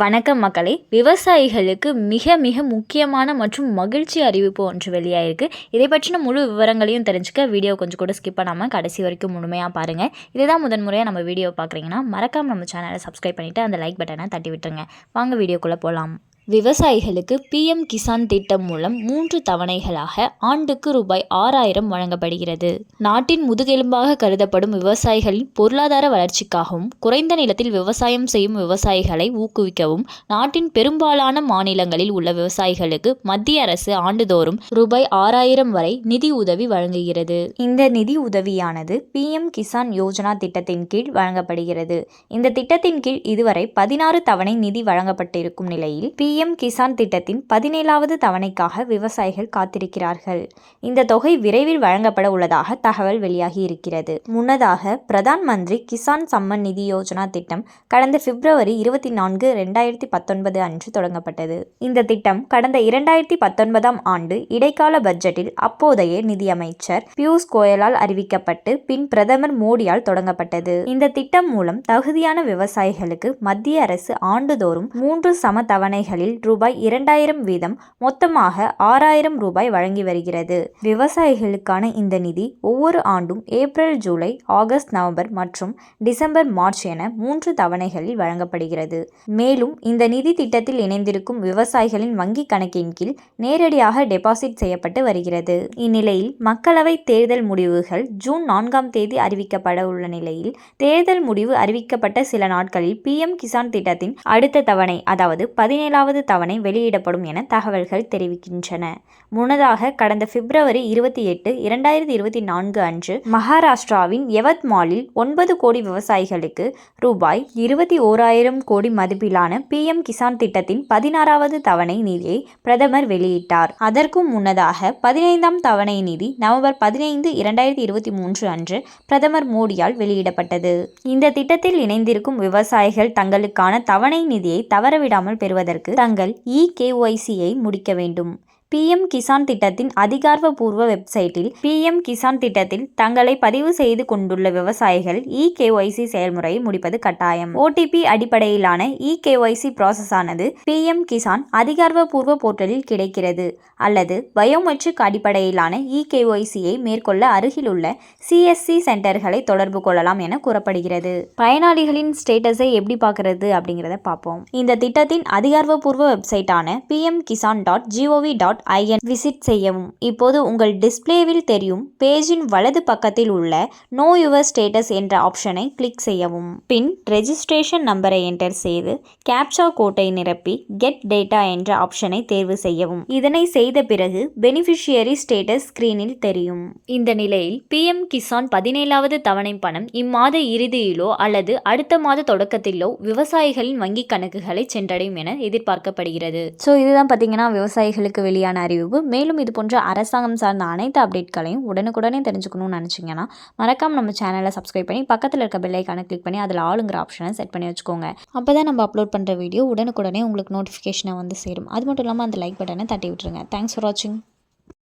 வணக்கம் மக்களே. விவசாயிகளுக்கு மிக மிக முக்கியமான மற்றும் மகிழ்ச்சி அறிவிப்பு ஒன்று வெளியாயிருக்கு. இதை பற்றின முழு விவரங்களையும் தெரிஞ்சுக்க வீடியோ கொஞ்சம் கூட ஸ்கிப் பண்ணாமல் கடைசி வரைக்கும் முழுமையாக பாருங்கள். இதுதான் முதன்முறையாக நம்ம வீடியோ பார்க்குறீங்கன்னா மறக்காமல் நம்ம சேனலை சப்ஸ்கிரைப் பண்ணிவிட்டு அந்த லைக் பட்டனை தட்டி விட்டுருங்க. வாங்க வீடியோக்குள்ளே போகலாம். விவசாயிகளுக்கு பிஎம் கிசான் திட்டம் மூலம் 3 தவணைகளாக ஆண்டுக்கு ரூபாய் 6000 வழங்கப்படுகிறது. நாட்டின் முதுகெலும்பாக கருதப்படும் விவசாயிகளின் பொருளாதார வளர்ச்சிக்காகவும் குறைந்த நிலத்தில் விவசாயம் செய்யும் விவசாயிகளை ஊக்குவிக்கவும் நாட்டின் பெரும்பாலான மாநிலங்களில் உள்ள விவசாயிகளுக்கு மத்திய அரசு ஆண்டுதோறும் ரூபாய் 6000 வரை நிதி உதவி வழங்குகிறது. இந்த நிதி உதவியானது பிஎம் கிசான் யோஜனா திட்டத்தின் கீழ் வழங்கப்படுகிறது. இந்த திட்டத்தின் கீழ் இதுவரை 16 தவணை நிதி வழங்கப்பட்டிருக்கும் நிலையில் பிஎம் கிசான் திட்டத்தின் 17வது தவணைக்காக விவசாயிகள் காத்திருக்கிறார்கள். இந்த தொகை விரைவில் வழங்கப்பட உள்ளதாக தகவல் வெளியாகி இருக்கிறது. முன்னதாக பிரதான் மந்திரி கிசான் சம்மன் நிதி யோஜனா திட்டம் கடந்த பிப்ரவரி 24, 2019 அன்று தொடங்கப்பட்டது. இந்த திட்டம் கடந்த 2019ஆம் ஆண்டு இடைக்கால பட்ஜெட்டில் அப்போதைய நிதியமைச்சர் பியூஷ் கோயலால் அறிவிக்கப்பட்டு பின் பிரதமர் மோடியால் தொடங்கப்பட்டது. இந்த திட்டம் மூலம் தகுதியான விவசாயிகளுக்கு மத்திய அரசு ஆண்டுதோறும் 3 சம தவணைகளில் ரூபாய் 2000 வீதம் மொத்தமாக 6000 ரூபாய் வழங்கி வருகிறது. விவசாயிகளுக்கான இந்த நிதி ஒவ்வொரு ஆண்டும் ஏப்ரல், ஜூலை, ஆகஸ்ட், நவம்பர் மற்றும் டிசம்பர், மார்ச் என 3 தவணைகளில் வழங்கப்படுகிறது. மேலும் இந்த நிதி திட்டத்தில் இணைந்திருக்கும் விவசாயிகளின் வங்கி கணக்கின் கீழ் நேரடியாக டெபாசிட் செய்யப்பட்டு வருகிறது. இந்நிலையில் மக்களவை தேர்தல் முடிவுகள் ஜூன் 4ஆம் தேதி அறிவிக்கப்பட உள்ள நிலையில் தேர்தல் முடிவு அறிவிக்கப்பட்ட சில நாட்களில் பிஎம் கிசான் திட்டத்தின் அடுத்த தவணை அதாவது 17வது தவணை வெளியிடப்படும் என தகவல்கள் தெரிவிக்கின்றன. முன்னதாக கடந்த பிப்ரவரி 28, 2024 அன்று மகாராஷ்டிராவின் யவத்மாலில் 9 கோடி விவசாயிகளுக்கு ரூபாய் 21,000 கோடி மதிப்பிலான பிஎம் கிசான் திட்டத்தின் 16வது தவணை நிதியை பிரதமர் வெளியிட்டார். அதற்கும் முன்னதாக 15ஆம் தவணை நிதி நவம்பர் 15, 2023 அன்று பிரதமர் மோடியால் வெளியிடப்பட்டது. இந்த திட்டத்தில் இணைந்திருக்கும் விவசாயிகள் தங்களுக்கான தவணை நிதியை தவறவிடாமல் பெறுவதற்கு தங்கள் இகேஒய்சியை முடிக்க வேண்டும். பிஎம் கிசான் திட்டத்தின் அதிகாரப்பூர்வ வெப்சைட்டில் பிஎம் கிசான் திட்டத்தில் தங்களை பதிவு செய்து கொண்டுள்ள விவசாயிகள் இகேஒய்சி செயல்முறையை முடிப்பது கட்டாயம். ஓடிபி அடிப்படையிலான இகேஒய்சி ப்ராசஸ் ஆனது பிஎம் கிசான் அதிகாரப்பூர்வ போர்ட்டலில் கிடைக்கிறது. அல்லது பயோமெட்ரிக் அடிப்படையிலான இகேஒய்சியை மேற்கொள்ள அருகிலுள்ள சிஎஸ்சி சென்டர்களை தொடர்பு கொள்ளலாம் என கூறப்படுகிறது. பயனாளிகளின் ஸ்டேட்டஸை எப்படி பார்க்கறது அப்படிங்கிறத பார்ப்போம். இந்த திட்டத்தின் அதிகாரப்பூர்வ வெப்சைட்டான pmkisan.gov.in விசிட் செய்யவும். இப்போது உங்கள் டிஸ்பிளேவில் தெரியும் பேஜின் வலது பக்கத்தில் உள்ள நோ யுவர் ஸ்டேட்டஸ் என்ற ஆப்ஷனை கிளிக் செய்யவும். பின் ரெஜிஸ்ட்ரேஷன் நம்பரை என்டர் செய்து கேப்சா கோட்டை நிரப்பி கெட் டேட்டா என்ற ஆப்ஷனை தேர்வு செய்யவும். இதனை செய்த பிறகு பெனிஃபிஷியரி ஸ்டேட்டஸ் ஸ்கிரீனில் தெரியும். இந்த நிலையில் பிஎம் கிசான் 17வது தவணை பணம் இம்மாத இறுதியிலோ அல்லது அடுத்த மாத தொடக்கத்திலோ விவசாயிகளின் வங்கி கணக்குகளை சென்றடையும் என எதிர்பார்க்கப்படுகிறது. ஸோ இதுதான் பார்த்தீங்கன்னா விவசாயிகளுக்கு வெளியான அறிவிப்பு. மேலும் இது போன்ற அரசாங்கம் சார்ந்த அனைத்து அப்டேட்களையும் உடனுக்குடனே தெரிஞ்சுக்கணும்னு நினச்சிங்கன்னா மறக்காம நம்ம சேனலை சப்ஸ்கிரைப் பண்ணி பக்கத்தில் இருக்க பெல் ஐகானை கிளிக் பண்ணி அதில் ஆளுங்கிற ஆப்ஷனை செட் பண்ணி வச்சுக்கோங்க. அப்போ தான் நம்ம அப்லோட் பண்ணுற வீடியோ உடனுக்குடனே உங்களுக்கு நோட்டிஃபிகேஷனை வந்து சேரும். அது மட்டும் இல்லாமல் அந்த லைக் பட்டனை தட்டி விட்டுருங்க. தேங்க்ஸ் ஃபார் வாட்சிங்.